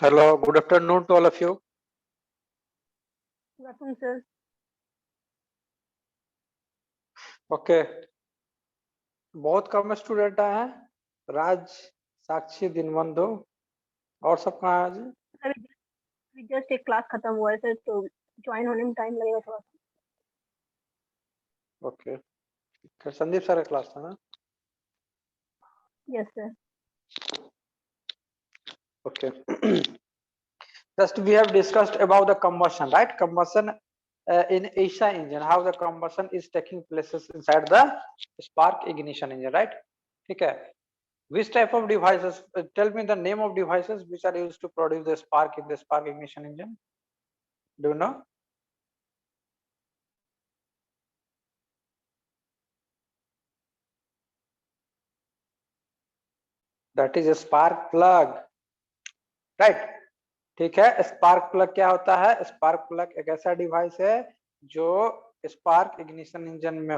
Hello, good afternoon to all of you. Good afternoon, sir. Okay, बहुत कम student आए हैं। राज, साक्षी, दिनबंधु और सब कहाँ है आज? सर अभी जस्ट एक क्लास खत्म हुआ है सर, तो ज्वाइन होने में टाइम लगेगा थोड़ा सा। ओके, संदीप सर का क्लास था ना? Yes sir. Okay. Just we have discussed about the combustion, right? Combustion in ESA engine, how the combustion is taking places inside the spark ignition engine, right? ठीक है. Which type of devices? Tell me the name of devices which are used to produce the spark in the spark ignition engine. Do you know? That is a spark plug, right? ठीक है. Spark plug क्या होता है? Spark plug एक ऐसा device है जो spark ignition engine में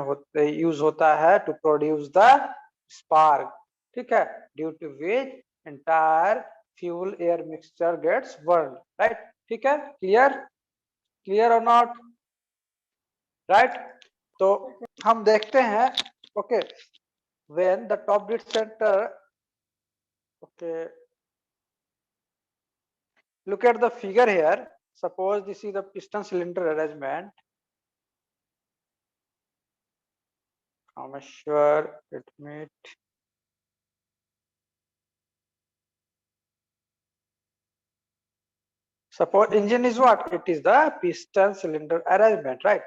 यूज होता है टू प्रोड्यूस द स्पार्क. ठीक है. Due to which entire fuel air mixture gets burn, right? ठीक है. क्लियर? क्लियर और नॉट? राइट. तो हम देखते हैं. Okay, when the top dead centre, okay, look at the figure here. Suppose this is the piston cylinder arrangement. I'm sure it meet. Suppose engine is what? It is the piston cylinder arrangement, right?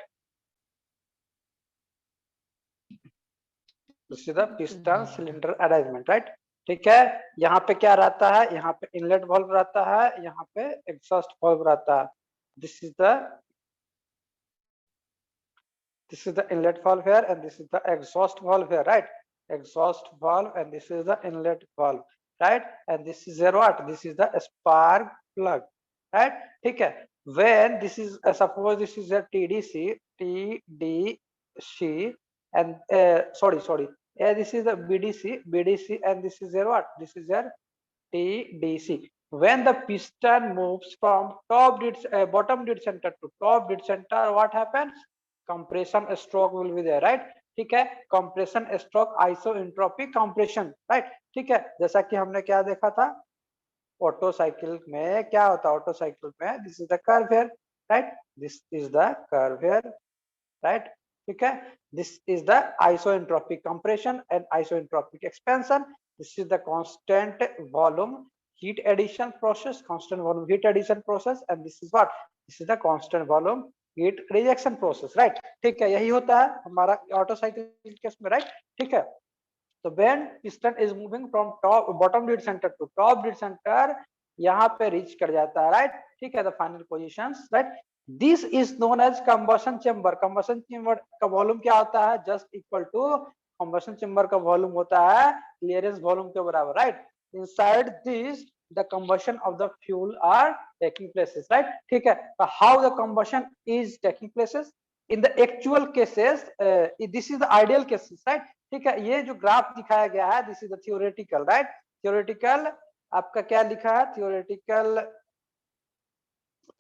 This is the piston cylinder arrangement, right? ठीक है. यहाँ पे क्या रहता है? यहाँ पे inlet valve रहता है, यहाँ पे एग्जॉस्ट वाल्व रहता है. This is the inlet valve here, and this is the exhaust valve here, right? Exhaust valve, and this is the inlet valve, right? And this is what? This is the spark plug, right? ठीक है. When this is suppose this is a TDC, and sorry, this is the BDC, and this is your what? This is your TDC. When the piston moves from bottom dead center to top dead center, what happens? Compression stroke will be there, right? ठीक है. compression stroke isoentropy compression, right? ठीक है. जैसा कि हमने क्या देखा था ऑटो साइकिल में, क्या होता है ऑटो साइकिल में? This is the curve here, right? This is the curve here, right? ठीक है. This is the isoentropic compression and isoentropic expansion. This is the constant volume heat addition process, constant volume heat addition process, and this is what? This is the constant volume heat rejection process, right? ठीक है. यही होता है हमारा auto cycle case में, right? ठीक है. तो when piston is moving from top bottom dead center to top dead center, यहाँ पे रीच कर जाता है, राइट? ठीक है. The final positions, right? This is known as combustion chamber. Combustion chamber का वॉल्यूम क्या होता है? Just equal to combustion chamber का वॉल्यूम होता है क्लियरेंस वॉल्यूम के बराबर, right? Inside this the combustion of the fuel are taking places, right? ठीक है. So how the combustion is taking places in the actual cases, this is the ideal cases, right? ठीक है. ये जो graph दिखाया गया है, this is the theoretical, right? Theoretical आपका क्या लिखा है?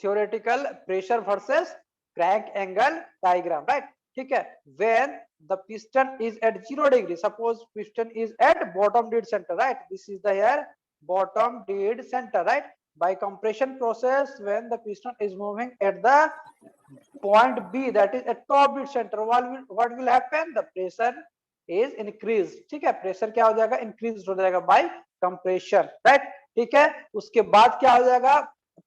Theoretical pressure versus crank angle diagram, right? ठीक है. When the piston is at 0 degree, suppose piston is at bottom dead center, right? This is the here bottom dead center, right? By compression process, when the piston is moving at the point B, that is at top dead center, what will happen? The pressure is increased. ठीक है. Pressure क्या हो जाएगा? Increase हो जाएगा bye compression, right? ठीक है. उसके बाद क्या हो जाएगा?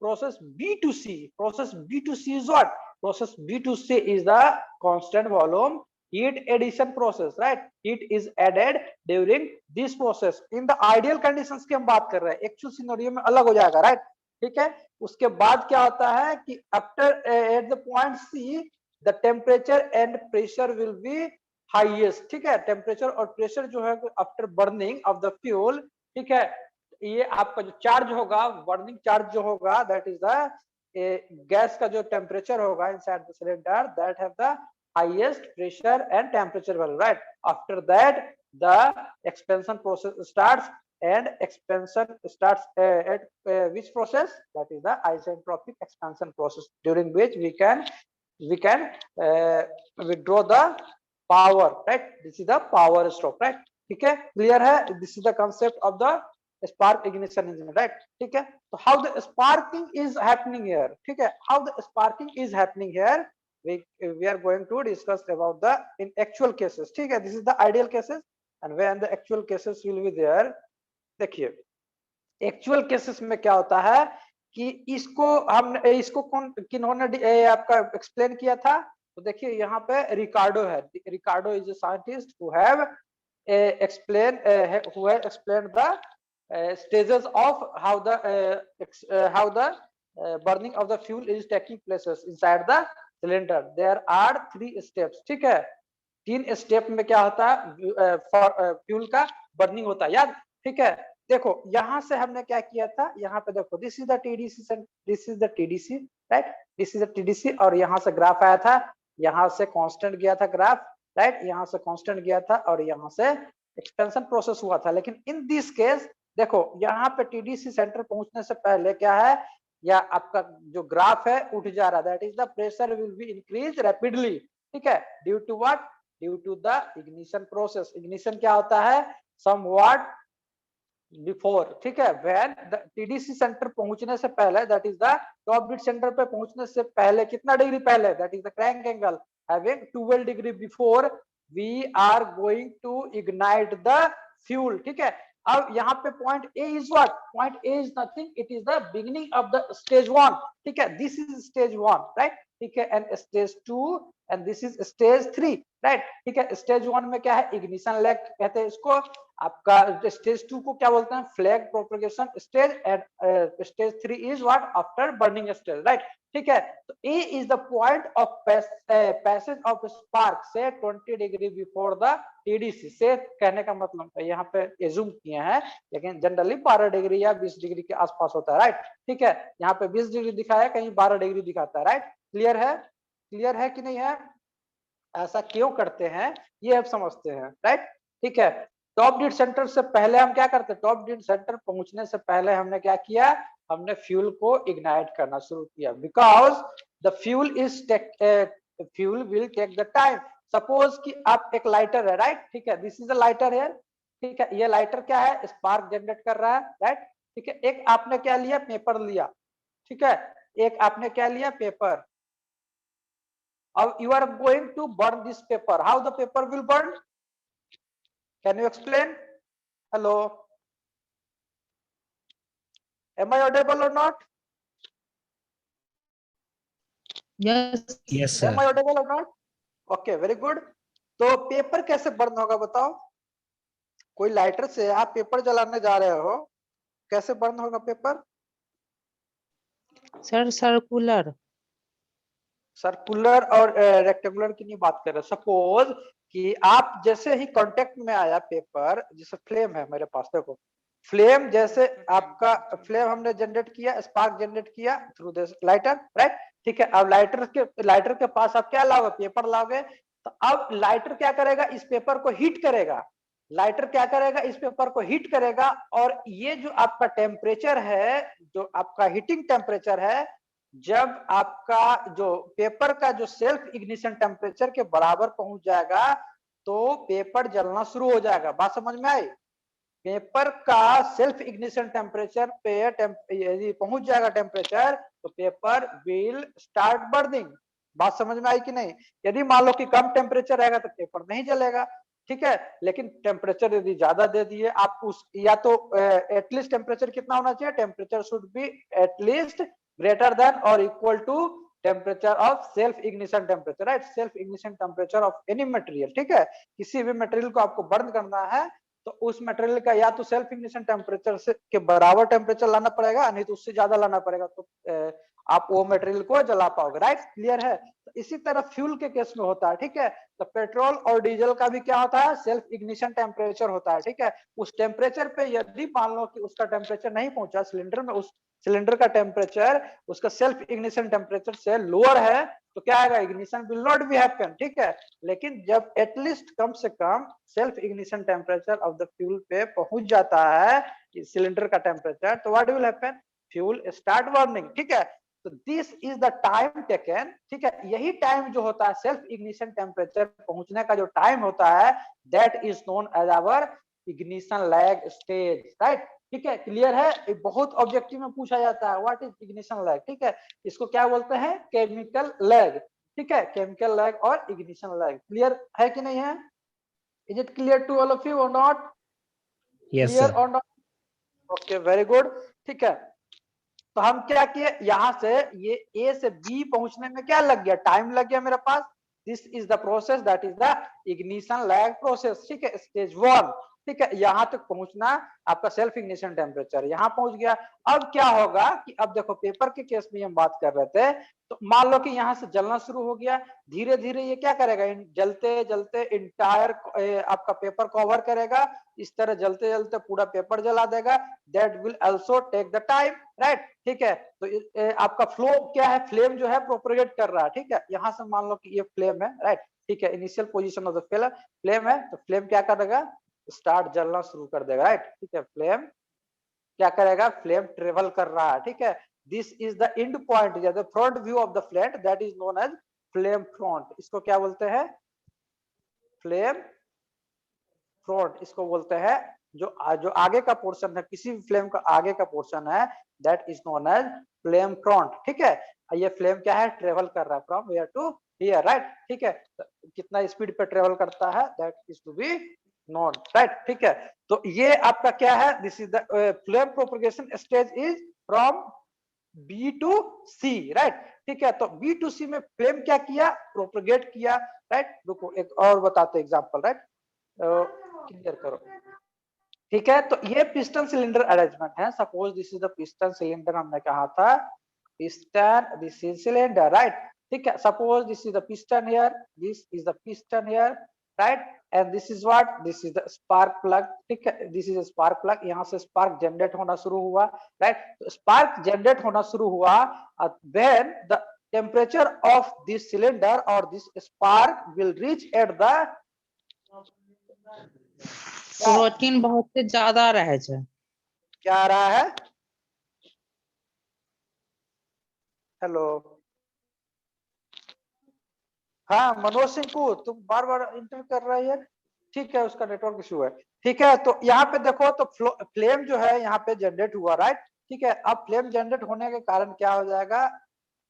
process B2C. Process B2C is what? Process B2C is the constant volume heat addition process, right? Heat is added during this process. In the ideal conditions की हम बात कर रहे हैं, एक्चुअल सिनेरियो में अलग हो जाएगा, राइट? ठीक है. उसके बाद क्या होता है कि after eight the point C, the temperature and pressure will be highest. ठीक है. टेम्परेचर और प्रेशर जो है after burning of the fuel, ठीक है, ये आपका जो चार्ज होगा, बर्निंग चार्ज जो होगा, दैट इज द गैस का जो टेम्परेचर होगा inside the cylinder, that have the highest pressure and temperature value, right? After that the expansion process starts. and expansion starts at which process? That is the isentropic expansion process, during which we can withdraw the power, right? This is the power stroke, right? ठीक है, clear है? This is the concept of the spark ignition engine, right? ठीक है, so how the sparking is happening here? ठीक है, how the sparking is happening here, we are going to discuss about the in actual cases. ठीक है, this is the ideal cases, and when the actual cases will be there. देखिए actual cases में क्या होता है कि इसको कौन किन्होंने आपका एक्सप्लेन किया था? तो देखिए यहाँ पे रिकार्डो है. Ricardo is a scientist who have explained the stages of how the burning of the fuel is taking places inside the cylinder. There are 3 steps. ठीक है, 3 स्टेप में क्या होता है? फ्यूल का बर्निंग होता है, याद? ठीक है, देखो यहां से हमने क्या किया था, यहाँ पे देखो this is the TDC, this is the TDC, right? This is the TDC, और यहाँ से ग्राफ आया था, यहाँ से कांस्टेंट गया था ग्राफ, राइट? यहाँ से कांस्टेंट गया था और यहाँ से एक्सपेंशन प्रोसेस हुआ था. लेकिन इन दिस केस देखो यहाँ पे टीडीसी सेंटर पहुंचने से पहले क्या है, या आपका जो ग्राफ है उठ जा रहा है, that is the pressure will be increase rapidly. ठीक है, due to what? Due to the ignition process. Ignition क्या होता है? Somewhat before. ठीक है, व्हेन द टीडीसी सेंटर पहुंचने से पहले, that is the top dead centre पे पहुंचने से पहले, कितना डिग्री पहले? That is the crank angle having 12 degree before we are going to ignite the fuel. ठीक है, अब यहाँ पे point A is what? Point A is nothing, it is the beginning of the stage 1. ठीक है, this is stage 1, right? ठीक है, and stage 2 and this is stage 3, right? ठीक है, स्टेज 1 में क्या है? इग्निशन लेग कहते हैं इसको. आपका स्टेज 2 को क्या बोलते हैं? Flag propagation stage. And stage 3 is what? After burning stage, right? ठीक है, तो A is the point of passage of spark से 20 डिग्री बिफोर द टीडीसी. से कहने का मतलब यहाँ पे एज्यूम किए हैं, लेकिन जनरली 12 डिग्री या 20 डिग्री के आसपास होता है, राइट? ठीक है, यहाँ पे 20 डिग्री दिखाया है, कहीं 12 डिग्री दिखाता है, राइट? क्लियर है? क्लियर है कि नहीं है? ऐसा क्यों करते हैं ये अब समझते हैं, राइट? ठीक है, टॉप डेड सेंटर से पहले हम क्या करते हैं? टॉप डेड सेंटर पहुंचने से पहले हमने क्या किया? हमने फ्यूल को इग्नाइट करना शुरू किया, because the fuel will take the time. Suppose कि आप एक लाइटर है, राइट? ठीक है, दिस इज अ लाइटर है. ठीक है, ये लाइटर क्या है? स्पार्क जनरेट कर रहा है, राइट? ठीक है, एक आपने क्या लिया? पेपर लिया. ठीक है, एक आपने क्या लिया? पेपर. अब you are going to burn this paper. How the paper will burn? Can you explain? Hello, am I audible or not? Yes, sir. Am I audible or not? Okay, very good. तो paper कैसे burn होगा बताओ? कोई lighter से आप paper जलाने जा रहे हो, कैसे बर्न होगा पेपर? Sir circular. सर्कुलर और रेक्टेंगुलर की नहीं बात कर रहे. सपोज कि आप जैसे ही कांटेक्ट में आया पेपर, जैसे फ्लेम है मेरे पास, देखो फ्लेम, जैसे आपका फ्लेम हमने जनरेट किया, स्पार्क जनरेट किया थ्रू दिस लाइटर, राइट? ठीक है, अब लाइटर के पास आप क्या लाओगे? पेपर लाओगे. तो अब लाइटर क्या करेगा? इस पेपर को हीट करेगा. लाइटर क्या करेगा? इस पेपर को हीट करेगा, और ये जो आपका टेम्परेचर है, जो आपका हीटिंग टेम्परेचर है, जब आपका जो पेपर का जो सेल्फ इग्निशन टेम्परेचर के बराबर पहुंच जाएगा तो पेपर जलना शुरू हो जाएगा. बात समझ में आई? पेपर का सेल्फ इग्निशन टेम्परेचर पे यदि पहुंच जाएगा टेम्परेचर, तो पेपर विल स्टार्ट बर्निंग. बात समझ में आई कि नहीं? यदि मान लो कि कम टेम्परेचर रहेगा तो पेपर नहीं जलेगा. ठीक है, लेकिन टेम्परेचर यदि ज्यादा दे दिए आप, उस या तो एटलीस्ट टेम्परेचर कितना होना चाहिए? Temperature should be at least greater than or equal to temperature of self ignition temperature, right? self ignition temperature of any material. ठीक है, किसी भी मटेरियल को आपको बर्न करना है तो उस मटेरियल का या तो सेल्फ इग्निशन टेम्परेचर से के बराबर टेम्परेचर लाना पड़ेगा, नहीं तो उससे ज्यादा लाना पड़ेगा. तो आप वो मटेरियल को जला पाओगे, राइट, क्लियर है। तो इसी तरह फ्यूल के केस में होता है, ठीक है। तो पेट्रोल और डीजल का भी क्या होता है, सेल्फ इग्निशन टेम्परेचर होता है, ठीक है। उस टेम्परेचर पे यदि मान लो कि उसका टेम्परेचर नहीं पहुंचा सिलेंडर में, उस सिलेंडर का टेम्परेचर उसका सेल्फ इग्निशन टेम्परेचर से लोअर है, तो क्या आएगा, ignition will not be happen, ठीक है। लेकिन जब एटलीस्ट कम से कम self ignition temperature of the fuel पे पहुंच जाता है सिलेंडर का टेम्परेचर, तो what will happen, fuel start burning, ठीक है। तो this is the time taken, ठीक है, यही टाइम जो होता है सेल्फ इग्निशन टेम्परेचर पहुंचने का जो टाइम होता है, that is known as our ignition lag stage, right, ठीक है, क्लियर है। ये बहुत ऑब्जेक्टिव में पूछा जाता है, व्हाट इज इग्निशन लैग, ठीक है। इसको क्या बोलते हैं, केमिकल लैग, ठीक है, केमिकल लैग और इग्निशन लैग, क्लियर है कि नहीं है, is it clear to all of you और नॉट, क्लियर और नॉट, ओके वेरी गुड, ठीक है। तो हम क्या किए, यहां से ये ए से बी पहुंचने में क्या लग गया, टाइम लग गया मेरे पास, this is the process that is the ignition lag process, ठीक है, स्टेज 1, ठीक है। यहां तक पहुंचना आपका सेल्फ इग्निशन टेम्परेचर यहां पहुंच गया। अब क्या होगा कि अब देखो पेपर के केस में हम बात कर रहे थे, तो मान लो कि यहां से जलना शुरू हो गया, धीरे धीरे ये क्या करेगा, जलते जलते इंटायर आपका पेपर कवर करेगा, इस तरह जलते जलते पूरा पेपर जला देगा, that will also take the time, right, ठीक है। तो आपका फ्लो क्या है, फ्लेम जो है प्रोपगेट कर रहा है, ठीक है। यहां से मान लो कि ये फ्लेम है, राइट, ठीक है, initial position of the flame है, तो फ्लेम क्या करेगा, स्टार्ट जलना शुरू कर देगा, राइट, ठीक है। फ्लेम क्या करेगा, फ्लेम ट्रेवल कर रहा है, ठीक है। This is the end point, the front view of the flat, that is known as flame front, इसको क्या बोलते हैं, फ्लेम फ्रंट इसको बोलते हैं। जो आगे का पोर्शन है, किसी भी फ्लेम का आगे का पोर्शन है, that is known as flame front, ठीक है। ये फ्लेम क्या है, ट्रेवल कर रहा है from here to here, right, ठीक है। तो कितना स्पीड पे ट्रेवल करता है, that is to be known, right, ठीक है। तो ये आपका क्या है, this is the flame propagation stage is from B to C, right, ठीक है। तो बी टू सी में फ्लेम क्या किया, प्रोपगेट किया, राइट। रुको एक और बताते एग्जांपल, राइट, क्लियर करो, ठीक है। तो ये पिस्टन सिलेंडर अरेंजमेंट है, suppose this is the piston cylinder, हमने कहा था piston, this is cylinder, right, ठीक है। Suppose this is the piston here, this is the piston here, right, and this is what, this is the spark plug, ठीक है, this is spark plug, यहां से spark generate होना शुरू हुआ, right. तो स्पार्क जनरेट होना शुरू हुआ when the temperature of this cylinder or this spark will reach at the protein बहुत से ज्यादा रहे छै, क्या आ रहा है, हेलो, हाँ मनोज सिंह को तुम बार बार इंटर कर रहा है, ठीक है, उसका नेटवर्क इशू है, ठीक है। तो यहाँ पे देखो, तो फ्लेम जो है यहाँ पे जनरेट हुआ, राइट, ठीक है। अब फ्लेम जनरेट होने के कारण क्या हो जाएगा,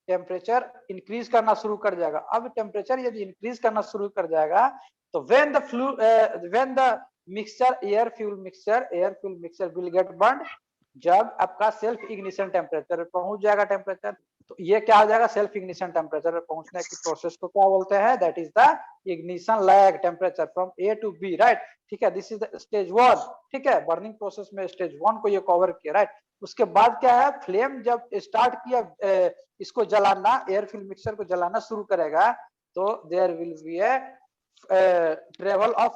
टेम्परेचर इंक्रीज करना शुरू कर जाएगा। अब टेम्परेचर यदि इंक्रीज करना शुरू कर जाएगा, तो when the mixture air fuel mixture will get burn, जब आपका सेल्फ इग्निशन टेम्परेचर पहुंच जाएगा टेम्परेचर, तो ये क्या हो जाएगा, सेल्फ इग्निशन टेम्परेचर पहुंचने की प्रोसेस को क्या बोलते हैं, that is the ignition lag temperature from A to B, right, ठीक है। दिस इज द स्टेज 1, ठीक है, बर्निंग प्रोसेस में स्टेज 1 को ये कवर किया, राइट। उसके बाद क्या है, फ्लेम जब स्टार्ट किया इसको जलाना, एयर फ्यूल मिक्सचर को जलाना शुरू करेगा, तो there will be a travel of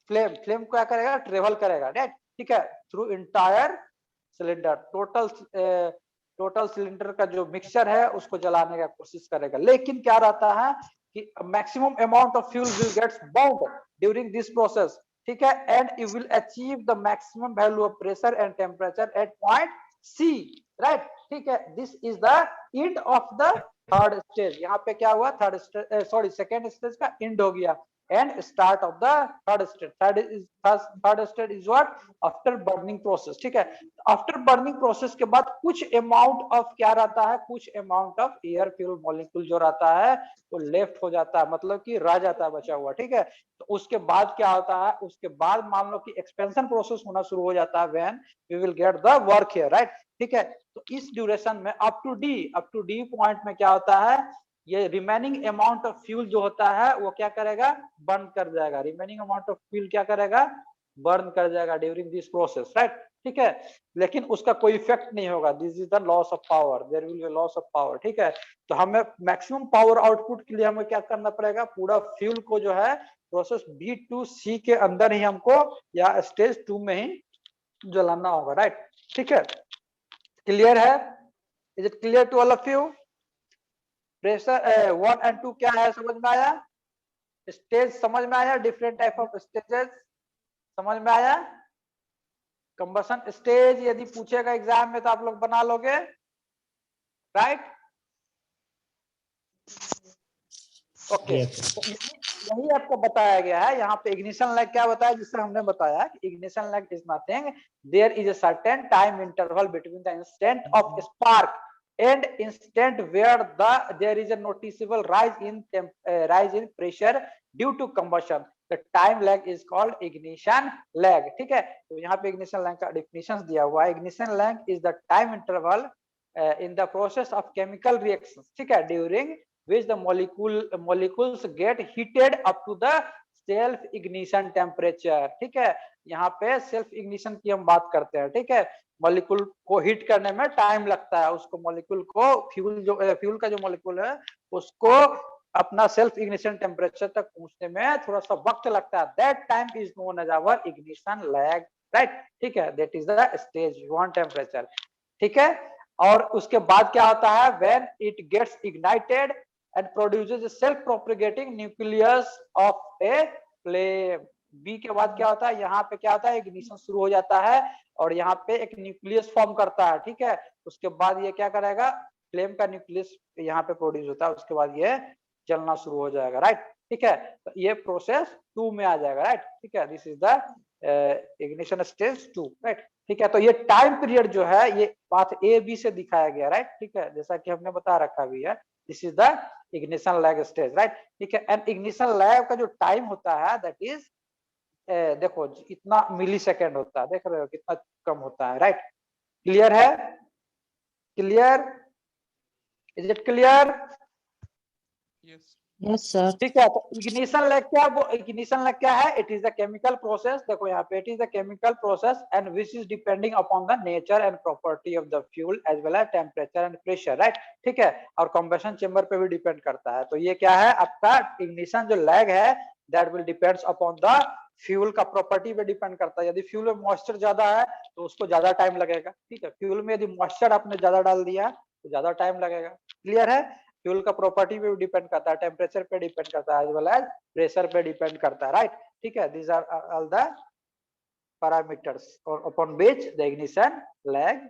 flame क्या करेगा, ट्रेवल करेगा, राइट, ठीक है, through entire cylinder, total cylinder का जो मिक्सचर है उसको जलाने का कोशिश करेगा। लेकिन क्या रहता है कि maximum amount of fuel will gets bound during this process, ठीक है, and you will achieve the maximum value of pressure and temperature at point C, right, ठीक है। This is the end of the third stage, यहाँ पे क्या हुआ, second stage का and हो गया, and start of the third stage. Third stage is what, after burning process, ठीक है। आफ्टर बर्निंग प्रोसेस के बाद कुछ अमाउंट ऑफ क्या रहता है, कुछ amount of air fuel molecule जो रहता है वो लेफ्ट हो जाता है, मतलब कि रह जाता है बचा हुआ, ठीक है। तो उसके बाद क्या होता है, उसके बाद मान लो कि एक्सपेंशन प्रोसेस होना शुरू हो जाता है, when we will get the work here, right, ठीक है। तो इस ड्यूरेशन में अप टू डी पॉइंट में क्या होता है, ये रिमेनिंग अमाउंट ऑफ फ्यूल जो होता है वो क्या करेगा, बर्न कर जाएगा, रिमेनिंग अमाउंट ऑफ फ्यूल क्या करेगा, बर्न कर जाएगा ड्यूरिंग दिस प्रोसेस, राइट। ठीक है, लेकिन उसका कोई इफेक्ट नहीं होगा। This is the loss of power, there will be loss of power. ठीक है, तो हमें मैक्सिमम पावर आउटपुट के लिए हमें क्या करना पड़ेगा, पूरा फ्यूल को जो है प्रोसेस B2C के अंदर ही हमको या स्टेज 2 में ही जलाना होगा, राइट। ठीक है, क्लियर है? Is it clear to all of you? Pressure 1 and 2 क्या है, समझ में आया? स्टेज समझ में आया? डिफरेंट टाइप ऑफ स्टेजेस समझ में आया? कंबशन स्टेज यदि पूछेगा एग्जाम में तो आप लोग बना लोगे, राइट? ओके, यही आपको बताया गया है यहाँ पे। इग्निशन लैग क्या बताया, जिससे हमने बताया कि ignition lag is nothing, there is a certain time interval between the instant of spark and instant where there is a noticeable rise in pressure due to combustion. The time lag is called ignition lag. ठीक है, तो यहाँ पे ignition lag का definition दिया हुआ है। ignition lag is the time interval in the process of chemical reactions, ठीक है, during which the molecules get heated up to the self ignition temperature। ठीक है, यहाँ पे सेल्फ इग्निशन की हम बात करते हैं। ठीक है, मॉलिक्यूल को हीट करने में टाइम लगता है, उसको मॉलिक्यूल को फ्यूल का जो मॉलिक्यूल है उसको अपना सेल्फ इग्निशन टेम्परेचर तक पहुंचने में थोड़ा सा वक्त लगता है। That time is known as our ignition lag, right. ठीक है, that is the stage 1 temperature. ठीक है, और उसके बाद क्या होता है, when it gets ignited and produces self propagating nucleus of a flame. B के बाद क्या होता है, यहाँ पे क्या होता है, इग्निशन शुरू हो जाता है और यहाँ पे एक न्यूक्लियस फॉर्म करता है। ठीक है, उसके बाद ये क्या करेगा, फ्लेम का न्यूक्लियस यहाँ पे प्रोड्यूस होता है, उसके बाद ये जलना शुरू हो जाएगा, राइट। ठीक है, तो ये प्रोसेस 2 में आ जाएगा, राइट। ठीक है, this is the ignition stage 2, right. ठीक है, तो ये टाइम पीरियड जो है ये पाथ ए बी से दिखाया गया, राइट। ठीक है, जैसा कि हमने बता रखा भी है, this is the ignition lag stage, right. ठीक है, एंड इग्निशन लैग का जो टाइम होता है दैट इज देखो इतना मिली सेकेंड होता है, देख रहे हो कितना कम होता है, राइट। क्लियर है? Clear? Is it clear? Yes sir. ठीक है, तो इग्निशन लैग क्या, वो इग्निशन लैग क्या है, it is the chemical process. देखो यहाँ पे, it is the chemical process and which is depending upon the nature and property of the fuel as well as temperature and pressure, right. ठीक है, और combustion chamber पे भी depend करता है। तो ये क्या है आपका इग्निशन जो लैग है, that will depends upon the fuel का प्रॉपर्टी पे डिपेंड करता है। यदि फ्यूल में मॉइस्चर ज्यादा है तो उसको ज्यादा टाइम लगेगा। ठीक है, फ्यूल में यदि मॉइस्चर आपने ज्यादा डाल दिया तो ज्यादा टाइम लगेगा। क्लियर है? फ्यूल का प्रॉपर्टी पे भी डिपेंड करता है, टेम्परेचर पे डिपेंड करता है, एज वेल एज प्रेशर पे डिपेंड करता है, राइट। ठीक है, these are all the parameters upon which the ignition lag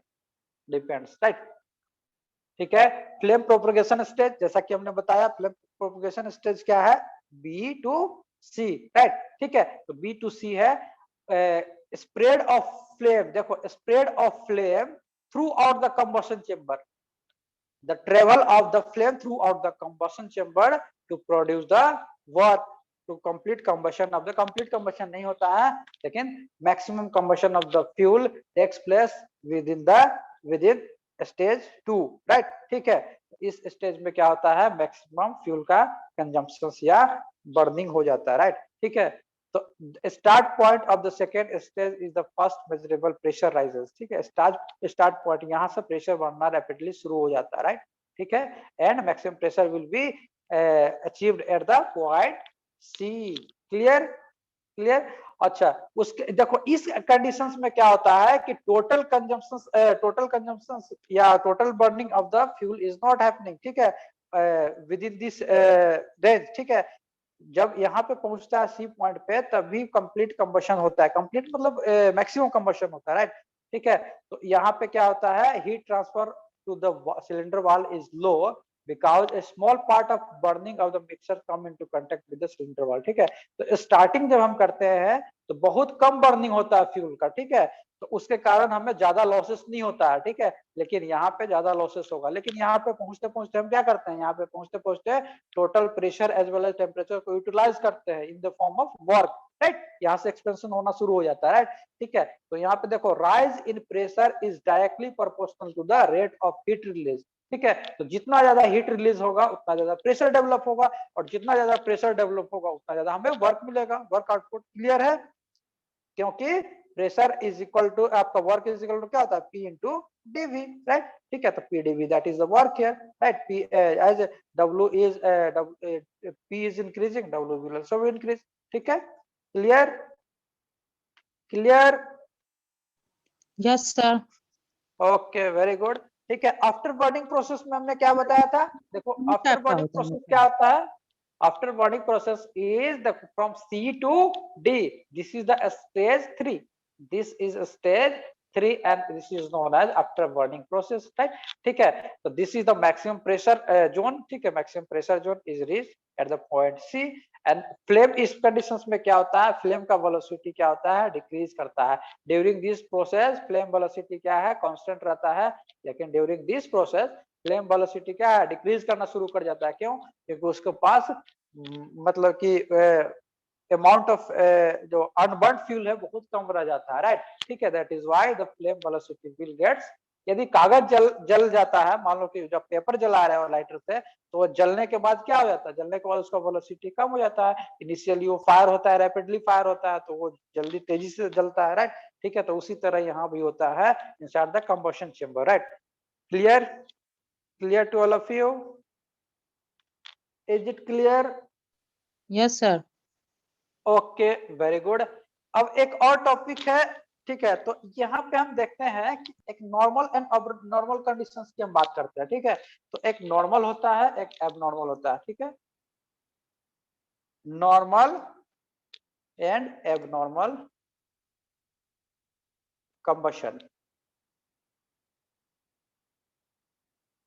depends, right. ठीक है, फ्लेम प्रोपगेशन स्टेज, जैसा कि हमने बताया, फ्लेम प्रोपगेशन स्टेज क्या है, B2C, राइट। ठीक है, तो B2C है स्प्रेड ऑफ फ्लेम। देखो, spread of flame through out the combustion chamber, the travel of the flame throughout the combustion chamber to produce the work to complete combustion of the complete combustion नहीं होता है, लेकिन maximum combustion of the fuel takes place within stage 2, right। ठीक है, इस stage में क्या होता है, मैक्सिमम फ्यूल का कंजम्पशन या बर्निंग हो जाता है, राइट। ठीक है, तो start point of the second stage is the first measurable pressure rises. ठीक है, स्टार्ट पॉइंट यहाँ से प्रेशर बढ़ना रैपिडली शुरू हो जाता है, राइट। ठीक है, and maximum pressure will be achieved at the point C. Clear? Clear? अच्छा, उसके देखो इस कंडीशंस में क्या होता है कि टोटल कंजम्पशन या total burning of the fuel is not happening. ठीक है, विद इन दिस रेंज। ठीक है, जब यहाँ पे पहुंचता है सी पॉइंट पे तभी कंप्लीट कंबशन होता है। कंप्लीट मतलब मैक्सिमम कंबशन होता है, राइट। ठीक है, तो यहाँ पे क्या होता है, heat transfer to the cylinder wall is low because a small part of burning of the mixture come into contact with the cylinder wall. ठीक है, तो स्टार्टिंग जब हम करते हैं तो बहुत कम बर्निंग होता है फ्यूल का। ठीक है, तो उसके कारण हमें ज्यादा लॉसेस नहीं होता है। ठीक है, लेकिन यहाँ पे ज्यादा लॉसेस होगा। लेकिन यहाँ पे पहुंचते पहुंचते हम क्या करते हैं, यहाँ पे पहुंचते पहुंचते total pressure as well as temperature को यूटिलाइज करते हैं in the form of work, right. यहाँ से एक्सपेंशन होना शुरू हो जाता है, राइट। ठीक है, तो यहाँ पे देखो, rise in pressure is directly proportional to the rate of heat release. ठीक है, तो जितना ज्यादा हीट रिलीज होगा उतना ज्यादा प्रेशर डेवलप होगा, और जितना ज्यादा प्रेशर डेवलप होगा उतना ज्यादा हमें वर्क मिलेगा, वर्क आउटपुट। क्लियर है? क्योंकि प्रेशर इज इक्वल टू आपका वर्क इज इक्वल टू क्या होता है P इंटू dV, राइट। ठीक है, तो P dV that is the work here, right. P as W is P is increasing, W will also increase, ठीक है। Clear clear, yes sir. Okay very good, ठीक है। आफ्टर बर्निंग प्रोसेस में हमने क्या बताया था, देखो आफ्टर टाइप का बर्निंग होता है प्रोसेस मतलब? क्या होता है, after burning process is the from C to D, this is the stage 3, this is stage 3 and this is known as after burning process, right. ठीक है, तो this is the maximum pressure zone, ठीक है, maximum pressure zone is reach at the point C and flame इस conditions में क्या होता है, फ्लेम का वेलोसिटी क्या होता है, डिक्रीज करता है। During this process flame velocity क्या है, कांस्टेंट रहता है, लेकिन during this process flame velocity क्या है, डिक्रीज करना शुरू कर जाता है। क्यों, क्योंकि उसके पास मतलब कि अमाउंट ऑफ जो अनबर्न फ्यूल है बहुत कम रह जाता है, राइट। ठीक है, that is why the flame velocity will gets, यदि कागज जल जाता है, मान लो कि जब पेपर जला रहे हो लाइटर से, तो वो जलने के बाद क्या हो जाता है, जलने के बाद उसका वेलोसिटी कम हो जाता है। इनिशियली वो फायर होता है, रैपिडली फायर होता है, तो वो जल्दी तेजी से जलता है, राइट। ठीक है, तो उसी तरह यहाँ भी होता है inside the combustion chamber, right. Clear clear to all of you, is it clear? Yes sir. Okay very good. अब एक और टॉपिक है, ठीक है, तो यहाँ पे हम देखते हैं कि एक नॉर्मल एंड अब नॉर्मल कंडीशंस की हम बात करते हैं, ठीक है। तो एक नॉर्मल होता है, एक एबनॉर्मल होता है, ठीक है। नॉर्मल एंड एबनॉर्मल कंबशन,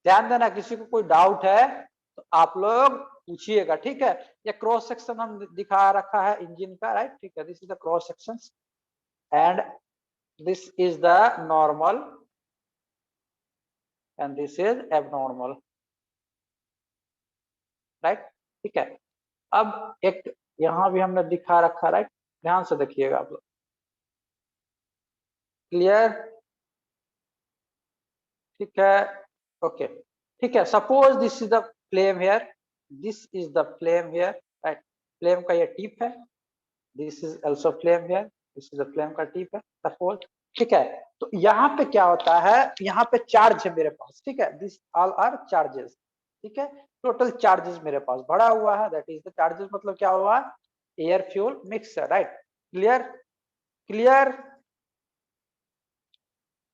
ध्यान देना, किसी को कोई डाउट है तो आप लोग पूछिएगा, ठीक है। ये क्रॉस सेक्शन हम दिखा रखा है इंजन का, राइट। ठीक है, this is the cross section and this is the normal and this is abnormal, right. ठीक है, अब एक यहां भी हमने दिखा रखा, राइट, ध्यान से देखिएगा आप लोग। क्लियर, ठीक है, ओके, ठीक है। Suppose this is the flame here, this is the flame here, right. Flame का ये टिप है, this is also flame here, this is the flame का टिप है, सपोज। ठीक है, तो यहाँ पे क्या होता है, यहाँ पे चार्ज है मेरे पास, ठीक है, दिस ऑल आर चार्जेस, ठीक है। टोटल चार्जेस मेरे पास भरा हुआ है, दैट इज द चार्जेस, मतलब क्या हुआ, air fuel mixture, right. Clear clear,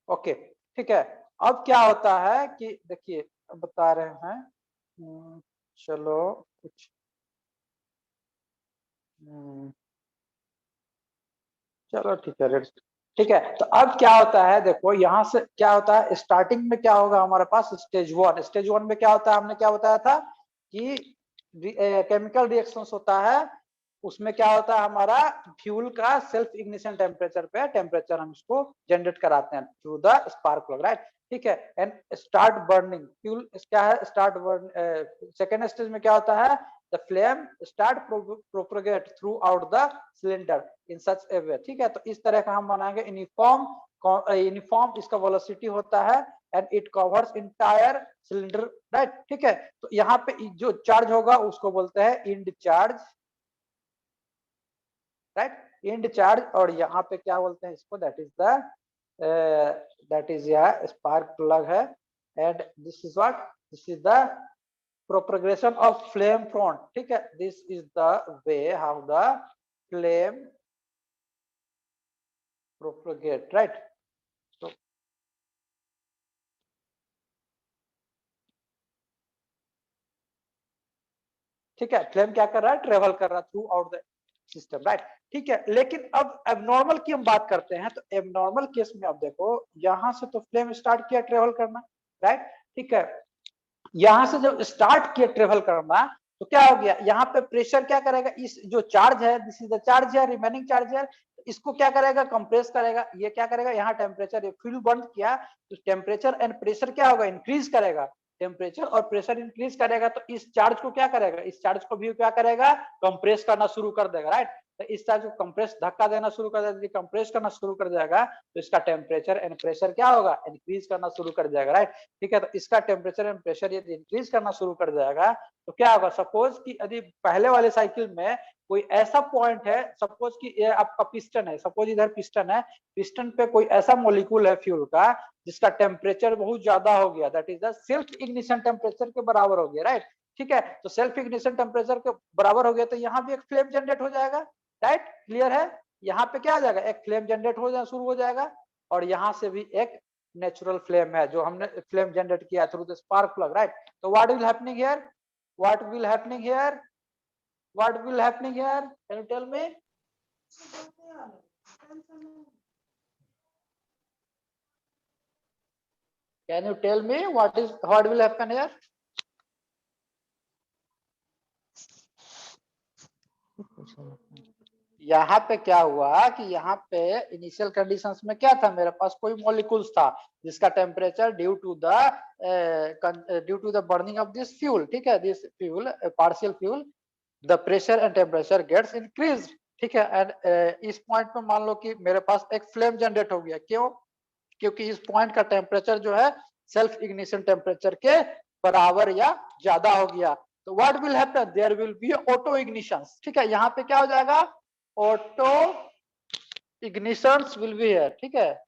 okay, ठीक है। अब क्या होता है कि देखिए बता रहे हैं, चलो कुछ चलो ठीक है, ठीक है। तो अब क्या होता है, देखो यहाँ से क्या होता है, स्टार्टिंग में क्या होगा हमारे पास, स्टेज 1, स्टेज 1 में क्या होता है, हमने क्या बताया था कि केमिकल रिएक्शंस होता है, उसमें क्या होता है, हमारा फ्यूल का सेल्फ इग्निशन टेम्परेचर पे टेम्परेचर हम इसको जनरेट कराते हैं through the spark plug, right. ठीक है, एंड स्टार्ट बर्निंग फ्यूल क्या है, स्टार्ट बर्न, सेकेंड स्टेज में क्या होता है, the flame start propagate throughout the cylinder in such a way, ठीक है। तो इस तरह का हम बनाएंगे यूनिफॉर्म इसका वेलोसिटी होता है and it covers entire cylinder, right. ठीक है, तो यहाँ पे जो चार्ज होगा उसको बोलते हैं end charge, right, end charge. और यहाँ पे क्या बोलते हैं इसको, दैट इज यह स्पार्क प्लग है and this is what, this is the propagation of flame front, ठीक है, this is the way how the flame propagate, right। so ठीक है, फ्लेम क्या कर रहा है, ट्रेवल कर रहा है through out the system, right. ठीक है, लेकिन अब एबनॉर्मल की हम बात करते हैं, तो एबनॉर्मल केस में अब देखो यहां से तो फ्लेम स्टार्ट किया ट्रेवल करना, राइट। ठीक है, यहां से जब स्टार्ट किया ट्रेवल करना, तो क्या हो गया, यहाँ पे प्रेशर क्या करेगा, इस जो चार्ज है, दिस इज द चार्ज है, रिमेनिंग चार्ज है, इसको क्या करेगा, कंप्रेस करेगा। ये क्या करेगा, यहाँ टेम्परेचर फ्यूल बंद किया तो टेम्परेचर एंड प्रेशर क्या होगा, इंक्रीज करेगा। टेम्परेचर और प्रेशर इंक्रीज करेगा तो इस चार्ज को क्या करेगा, इस चार्ज को भी क्या करेगा, कंप्रेस करना शुरू कर देगा, राइट। तो इस तरह जो कंप्रेस धक्का देना शुरू कर देगा, कंप्रेस करना शुरू कर जाएगा, तो इसका टेम्परेचर एंड प्रेशर क्या होगा, इंक्रीज करना शुरू कर जाएगा, राइट। ठीक है, तो इसका टेम्परेचर एंड प्रेशर यदि इंक्रीज करना शुरू कर जाएगा तो क्या होगा, सपोज कि यदि पहले वाले साइकिल में कोई ऐसा पॉइंट है, सपोज कि ये आपका पिस्टन है, सपोज इधर पिस्टन है, पिस्टन पे कोई ऐसा मॉलिक्यूल है फ्यूल का जिसका टेम्परेचर बहुत ज्यादा हो गया, that is the self ignition temperature के बराबर हो गया, राइट। ठीक है, तो सेल्फ इग्निशन टेम्परेचर के बराबर हो गया तो यहाँ भी एक फ्लेम जनरेट हो जाएगा, राइट, क्लियर है। यहाँ पे क्या आ जाएगा, एक फ्लेम जनरेट हो जाए शुरू हो जाएगा, और यहाँ से भी एक नेचुरल फ्लेम है जो हमने फ्लेम जनरेट किया through the spark plug, right. तो what will happening here, what will happening here, what will happening here, can you tell me, can you tell me what will happen here? यहाँ पे क्या हुआ कि यहाँ पे initial conditions में क्या था, मेरे पास कोई मॉलिक्यूल्स था जिसका temperature due to the burning of this fuel, ठीक है, this fuel partial fuel, the pressure and temperature gets increase, ठीक है। एंड इस पॉइंट पे मान लो कि मेरे पास एक फ्लेम जनरेट हो गया, क्यों, क्योंकि इस पॉइंट का टेम्परेचर जो है सेल्फ इग्निशन टेम्परेचर के बराबर या ज्यादा हो गया, तो what will happen, there will be auto ignition, ठीक है। यहाँ पे क्या हो जाएगा, auto ignitions will be here, ठीक है,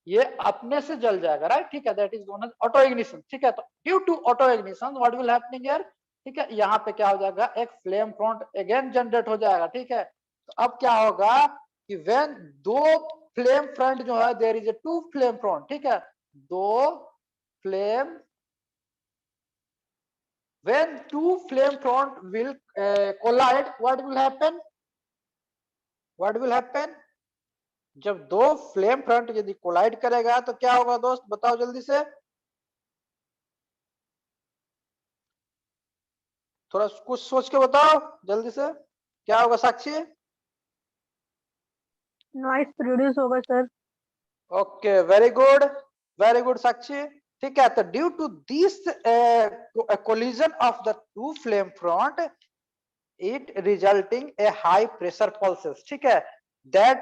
ये अपने से जल जाएगा, राइट, ठीक है, that is known as auto ignition, ठीक है। तो due to auto ignition what will happening here, ठीक है, यहाँ पे क्या हो जाएगा, एक फ्लेम फ्रंट अगेन जनरेट हो जाएगा, ठीक है। तो अब क्या होगा कि व्हेन दो फ्लेम फ्रंट जो है, there is a two flame front, ठीक है, दो flame, when two flame front will collide, what will happen, what will happen, जब दो फ्लेम फ्रंट यदि कोलाइड करेगा तो क्या होगा दोस्त, बताओ जल्दी से, थोड़ा कुछ सोच के बताओ जल्दी से, क्या होगा साक्षी, नॉइस प्रोड्यूस होगा sir. Okay, very good Sakshi, ठीक है। तो due to this collision of the two flame front it resulting a high pressure pulses, ठीक है, that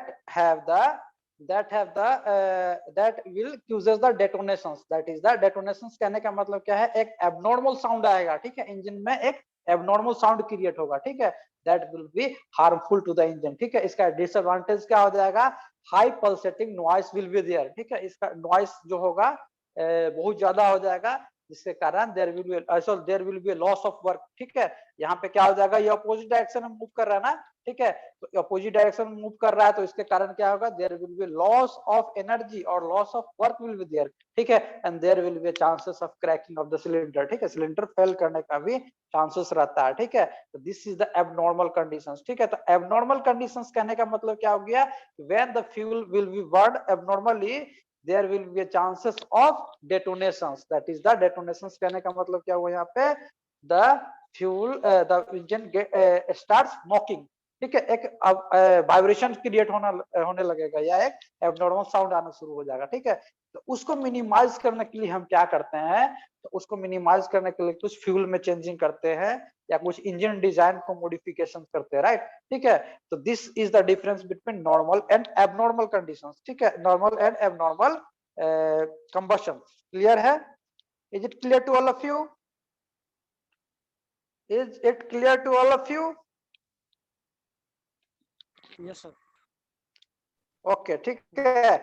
will causes the detonations, that is the detonations कहने का मतलब क्या है, एक abnormal sound आएगा, ठीक है, इंजन में एक abnormal sound क्रिएट होगा, ठीक है, that will be harmful to the engine, ठीक है। इसका डिसएडवांटेज क्या हो जाएगा, high pulsating noise will be there, ठीक है, इसका नॉइस जो होगा बहुत ज्यादा हो जाएगा, जिसके कारण there will be loss of work, ठीक है। यहाँ पे क्या हो जाएगा, ये अपोजिट डायरेक्शन में मूव कर रहा है ना, ठीक है, तो अपोजिट डायरेक्शन में मूव कर रहा है, तो इसके कारण क्या होगा, there will be loss of energy और loss of work will be there, ठीक है, and there will be chances of cracking of the cylinder, ठीक है, सिलेंडर फेल करने का भी चांसेस रहता है, ठीक है। तो this is the abnormal conditions, ठीक है। तो एबनॉर्मल कंडीशंस कहने का मतलब क्या हो गया, when the fuel will be burn abnormally there will be a chances of detonations, that is the detonations कहने का मतलब क्या हुआ, यहाँ पे the fuel the engine starts knocking, ठीक है, एक वाइब्रेशन क्रिएट होने लगेगा या एक एबनॉर्मल साउंड आना शुरू हो जाएगा, ठीक है। तो उसको मिनिमाइज करने के लिए हम क्या करते हैं, तो उसको मिनिमाइज करने के लिए कुछ फ्यूल में चेंजिंग करते हैं या कुछ इंजन डिजाइन को मॉडिफिकेशन करते हैं, राइट, ठीक है। तो this is the difference between normal and abnormal conditions, ठीक है, normal and abnormal combustion, clear है, is it clear to all of you, is it clear to all of you, yes sir, okay, ठीक है।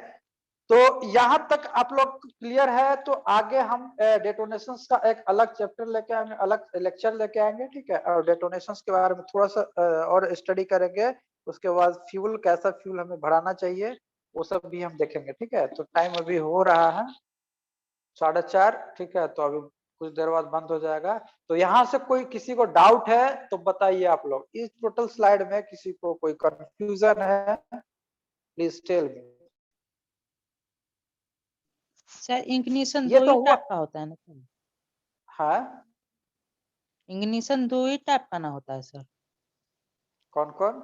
तो यहाँ तक आप लोग क्लियर है, तो आगे हम डेटोनेशंस का एक अलग चैप्टर लेके आएंगे, अलग लेक्चर लेके आएंगे, ठीक है, और डेटोनेशंस के बारे में थोड़ा सा और स्टडी करेंगे, उसके बाद फ्यूल कैसा फ्यूल हमें भराना चाहिए वो सब भी हम देखेंगे, ठीक है। तो टाइम अभी हो रहा है 4:30, ठीक है, तो अभी कुछ देर बाद बंद हो जाएगा। तो यहाँ से कोई किसी को डाउट है तो बताइए आप लोग, इस टोटल स्लाइड में किसी को कोई कंफ्यूजन है, please tell me. Sir ignition ये दो तो ही हुआ, टाइप का होता है ना सर, हाँ, इग्निशन दो ही टाइप का ना होता है सर, कौन कौन,